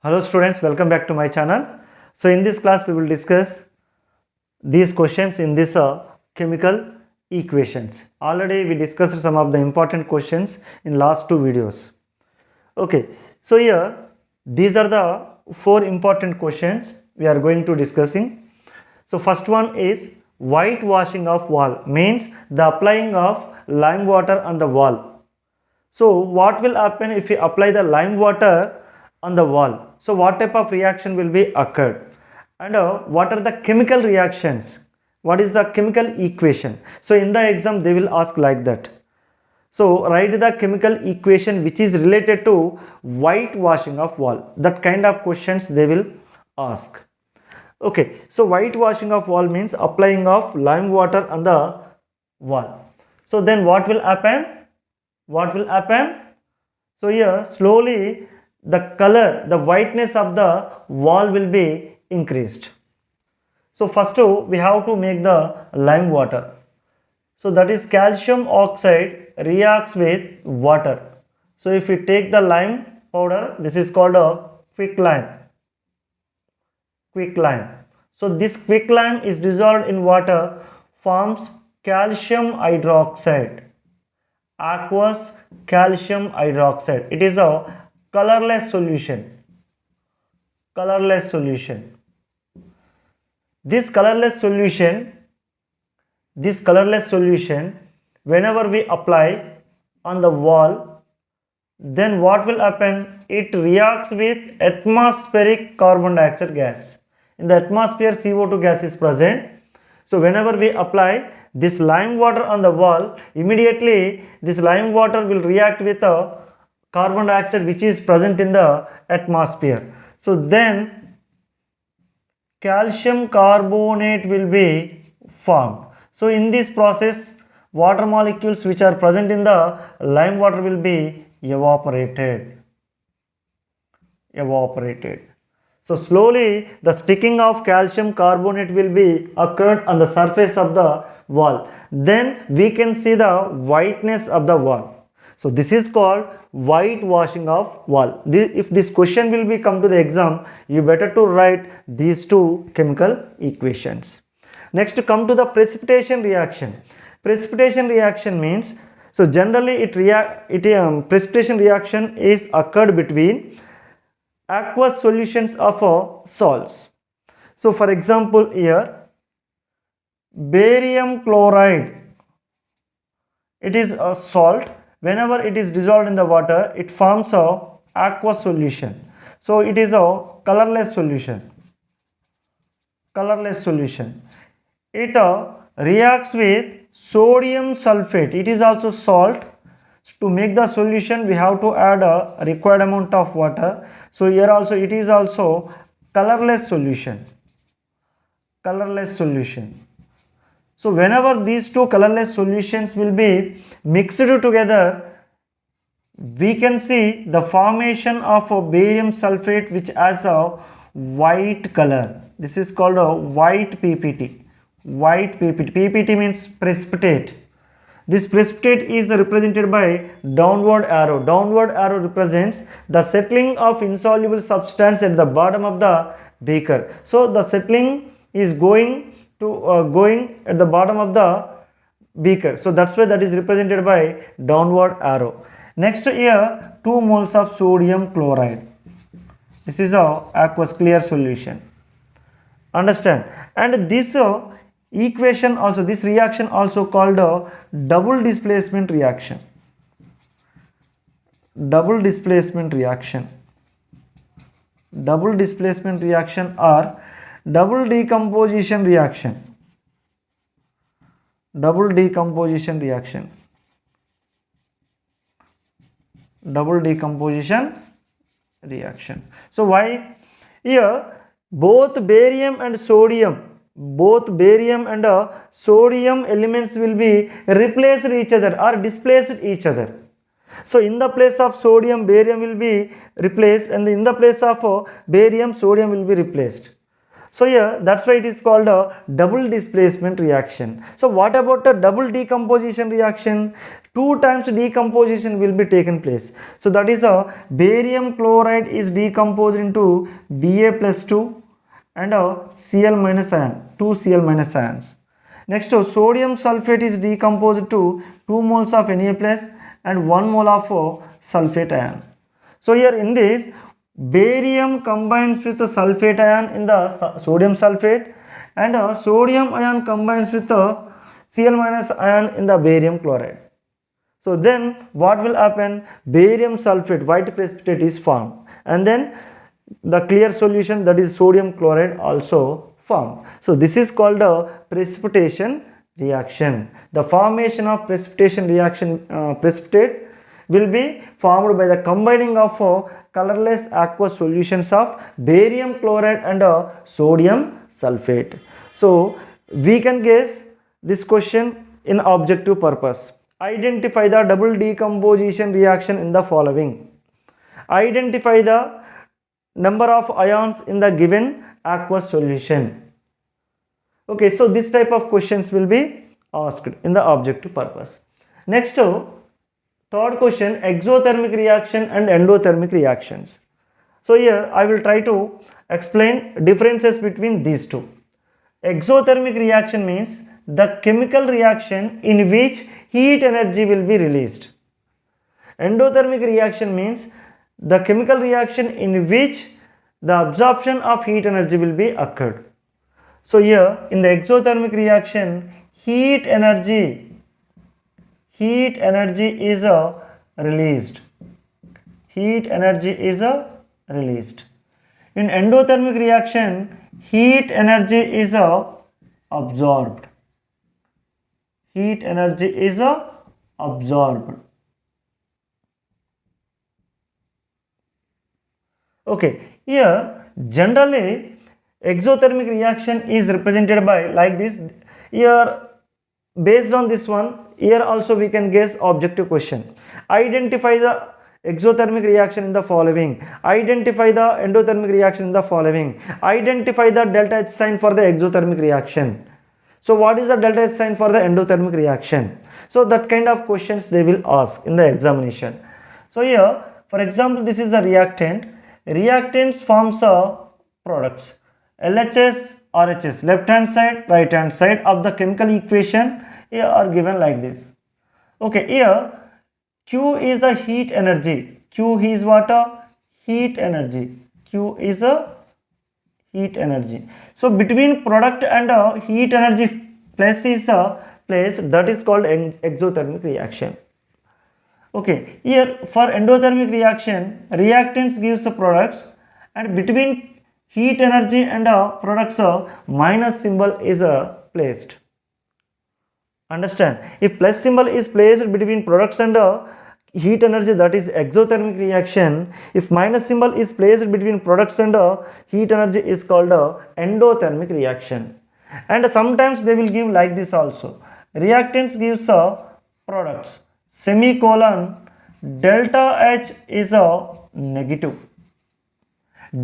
Hello students, welcome back to my channel. So in this class we will discuss these questions in this chemical equations. Already we discussed some of the important questions in last two videos. Okay, so here these are the four important questions we are going to discussing. So first one is whitewashing of wall, means the applying of lime water on the wall. So what will happen if we apply the lime water on the wall? So what type of reaction will be occurred, and what are the chemical reactions? What is the chemical equation? So in the exam they will ask like that. So write the chemical equation which is related to whitewashing of wall. That kind of questions they will ask. Okay, so whitewashing of wall means applying of lime water on the wall. So then what will happen? What will happen? So here slowly the color, the whiteness of the wall will be increased. So first we have to make the lime water. So that is calcium oxide reacts with water. So if we take the lime powder, this is called a quicklime. Quicklime. So this quicklime is dissolved in water, forms calcium hydroxide. Aqueous calcium hydroxide. It is a colorless solution. Colorless solution. This colorless solution, whenever we apply on the wall, then what will happen? It reacts with atmospheric carbon dioxide gas. In the atmosphere, CO2 gas is present. So whenever we apply this lime water on the wall, immediately this lime water will react with a carbon dioxide which is present in the atmosphere. So then calcium carbonate will be formed. So in this process, water molecules which are present in the lime water will be evaporated. So slowly the sticking of calcium carbonate will be occurred on the surface of the wall. Then we can see the whiteness of the wall. So this is called whitewashing of wall. If this question will be come to the exam, you better to write these two chemical equations. Next, come to the precipitation reaction. Precipitation reaction means, so generally precipitation reaction is occurred between aqueous solutions of salts. So for example here, barium chloride, it is a salt. Whenever it is dissolved in the water, it forms a aqueous solution. So it is a colorless solution. It reacts with sodium sulfate. It is also salt. To make the solution, we have to add a required amount of water. So here also it is also colorless solution. So whenever these two colorless solutions will be mixed together, we can see the formation of a barium sulfate which has a white color. This is called a white PPT. PPT means precipitate. This precipitate is represented by downward arrow. Downward arrow represents the settling of insoluble substance at the bottom of the beaker. So the settling is going at the bottom of the beaker. So that's why that is represented by downward arrow. Next here, 2 moles of sodium chloride. This is a aqueous clear solution. Understand? And this equation also, this reaction also called a double displacement reaction. Double displacement reaction or double decomposition reaction. So why? Here both barium and sodium elements will be replaced each other or displaced each other. So in the place of sodium, barium will be replaced, and in the place of barium, sodium will be replaced. So here that's why it is called a double displacement reaction. So what about the double decomposition reaction? Two times decomposition will be taken place. So that is a barium chloride is decomposed into Ba+2 and a Cl minus ion, 2 Cl minus ions. Next sodium sulfate is decomposed to 2 moles of Na plus and 1 mole of sulfate ion. So here in this, barium combines with the sulfate ion in the sodium sulfate and sodium ion combines with the Cl minus ion in the barium chloride. So then what will happen? Barium sulfate, white precipitate is formed, and then the clear solution, that is sodium chloride, also formed. So this is called a precipitation reaction. The formation of precipitation reaction, precipitate will be formed by the combining of colorless aqueous solutions of barium chloride and sodium sulfate. So we can guess this question in objective purpose. Identify the double decomposition reaction in the following. Identify the number of ions in the given aqueous solution. Okay, so this type of questions will be asked in the objective purpose. Next, third question, exothermic reaction and endothermic reactions. So here I will try to explain differences between these two. Exothermic reaction means the chemical reaction in which heat energy will be released. Endothermic reaction means the chemical reaction in which the absorption of heat energy will be occurred. So here in the exothermic reaction, heat energy is released. Heat energy is released. In endothermic reaction, heat energy is absorbed. Heat energy is absorbed. Okay, here generally exothermic reaction is represented by like this. Here based on this one, here also we can guess objective question. Identify the exothermic reaction in the following. Identify the endothermic reaction in the following. Identify the delta H sign for the exothermic reaction. So what is the delta H sign for the endothermic reaction? So that kind of questions they will ask in the examination. So here for example, this is the reactant. Reactants forms products LHS, RHS, left hand side, right hand side of the chemical equation here are given like this. Okay, here Q is the heat energy. Q is what? Heat energy. Q is a heat energy. So between product and heat energy plus is a place, that is called exothermic reaction. Okay, here for endothermic reaction, reactants gives the products, and between heat energy and products minus symbol is placed. Understand? If plus symbol is placed between products and heat energy, that is exothermic reaction. If minus symbol is placed between products and heat energy, is called endothermic reaction. And sometimes they will give like this also. Reactants gives products, semicolon, delta H is a negative.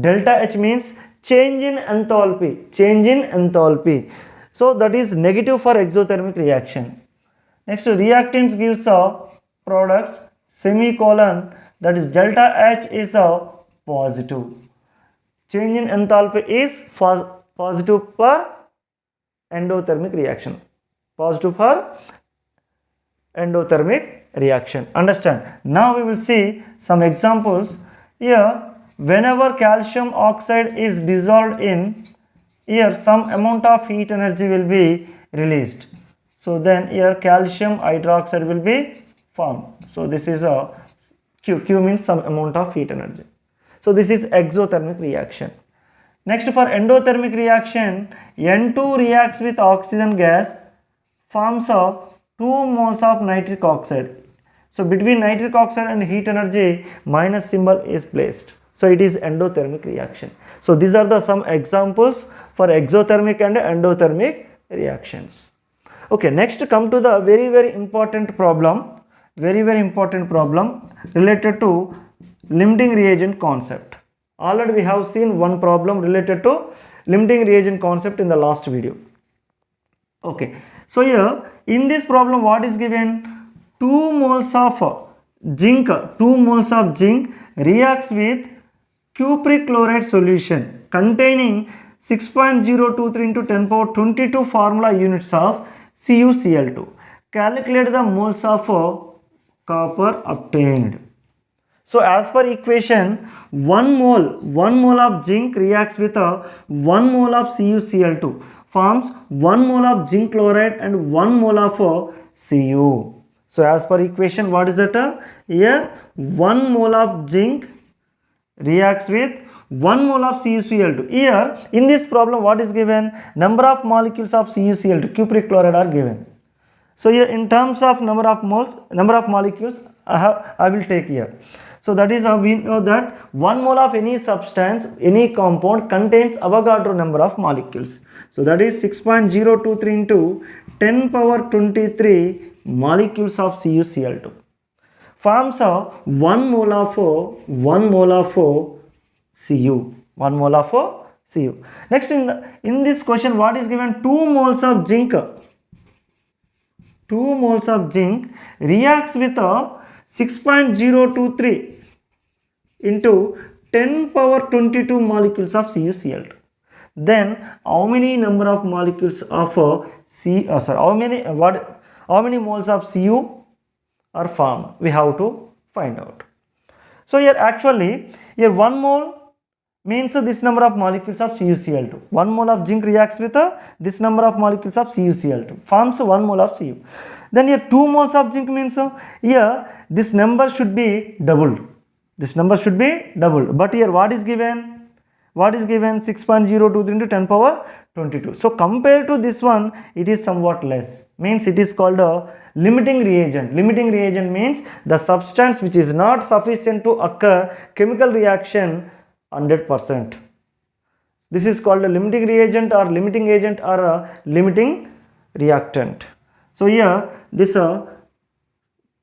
Delta H means change in enthalpy. Change in enthalpy. So that is negative for exothermic reaction. Next, reactants gives products, semicolon, that is delta H is positive. Change in enthalpy is positive for endothermic reaction. Positive for endothermic reaction. Understand? Now we will see some examples. Here, whenever calcium oxide is dissolved in, here some amount of heat energy will be released. So then here calcium hydroxide will be formed. So this is a Q. Q means some amount of heat energy. So this is exothermic reaction. Next, for endothermic reaction, N2 reacts with oxygen gas, forms 2 moles of nitric oxide. So between nitric oxide and heat energy, minus symbol is placed. So it is endothermic reaction. So these are the some examples for exothermic and endothermic reactions. Okay, next come to the very important problem. Very important problem related to limiting reagent concept. Already we have seen one problem related to limiting reagent concept in the last video. Okay, so here in this problem what is given? 2 moles of zinc, 2 moles of zinc reacts with cupric chloride solution containing 6.023 into 10 power 22 formula units of CuCl2. Calculate the moles of copper obtained. So as per equation, 1 mole of zinc reacts with 1 mole of CuCl2 forms 1 mole of zinc chloride and 1 mole of Cu. So as per equation, what is that? Here 1 mole of zinc reacts with 1 mole of CuCl2. Here in this problem what is given? Number of molecules of CuCl2, cupric chloride, are given. So here in terms of number of moles, number of molecules I will take here. So that is how we know that 1 mole of any substance, any compound contains Avogadro number of molecules. So that is 6.023 into 10 power 23 molecules of CuCl2 forms 1 mole of Cu. 1 mole of Cu. Next in this question what is given? 2 moles of zinc. 2 moles of zinc reacts with 6.023 into 10 power 22 molecules of CuCl2. Then how many number of molecules of how many moles of Cu are formed? We have to find out. So here actually here 1 mole means this number of molecules of CuCl2. 1 mole of zinc reacts with this number of molecules of CuCl2 forms 1 mole of Cu. Then here 2 moles of zinc means here this number should be doubled. This number should be doubled. But here what is given? What is given? 6.023 into 10 power 22. So compared to this one, it is somewhat less. Means it is called a limiting reagent. Limiting reagent means the substance which is not sufficient to occur chemical reaction 100%. This is called a limiting reagent or limiting agent or a limiting reactant. So here this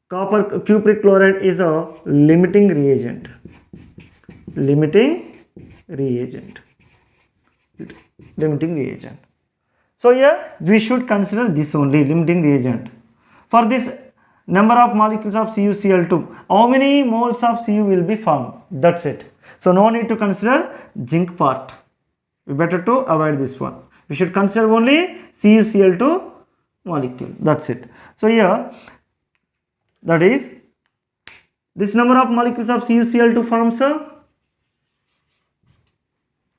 copper cupric chloride is a limiting reagent. Limiting reagent. So here we should consider this only, limiting reagent. For this number of molecules of CuCl2, how many moles of Cu will be formed? That's it. So no need to consider zinc part. We better to avoid this one. We should consider only CuCl2 molecule. That's it. So here that is this number of molecules of CuCl2 forms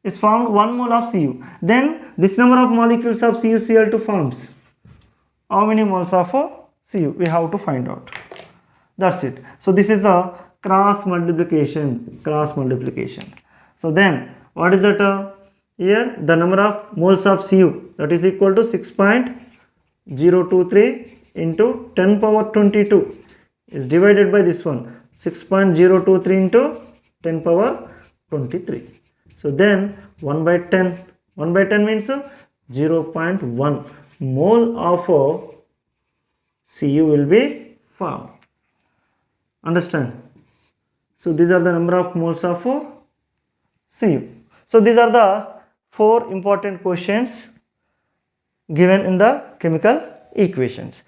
is found 1 mole of Cu. Then this number of molecules of CuCl2 forms how many moles of Cu? We have to find out. That's it. So this is a cross multiplication. So then what is that? Here the number of moles of Cu, that is equal to 6.023 into 10 power 22 is divided by this one, 6.023 into 10 power 23. So then 1 by 10 means 0.1 mole of Cu will be formed. Understand? So these are the number of moles of Cu. So these are the 4 important questions given in the chemical equations.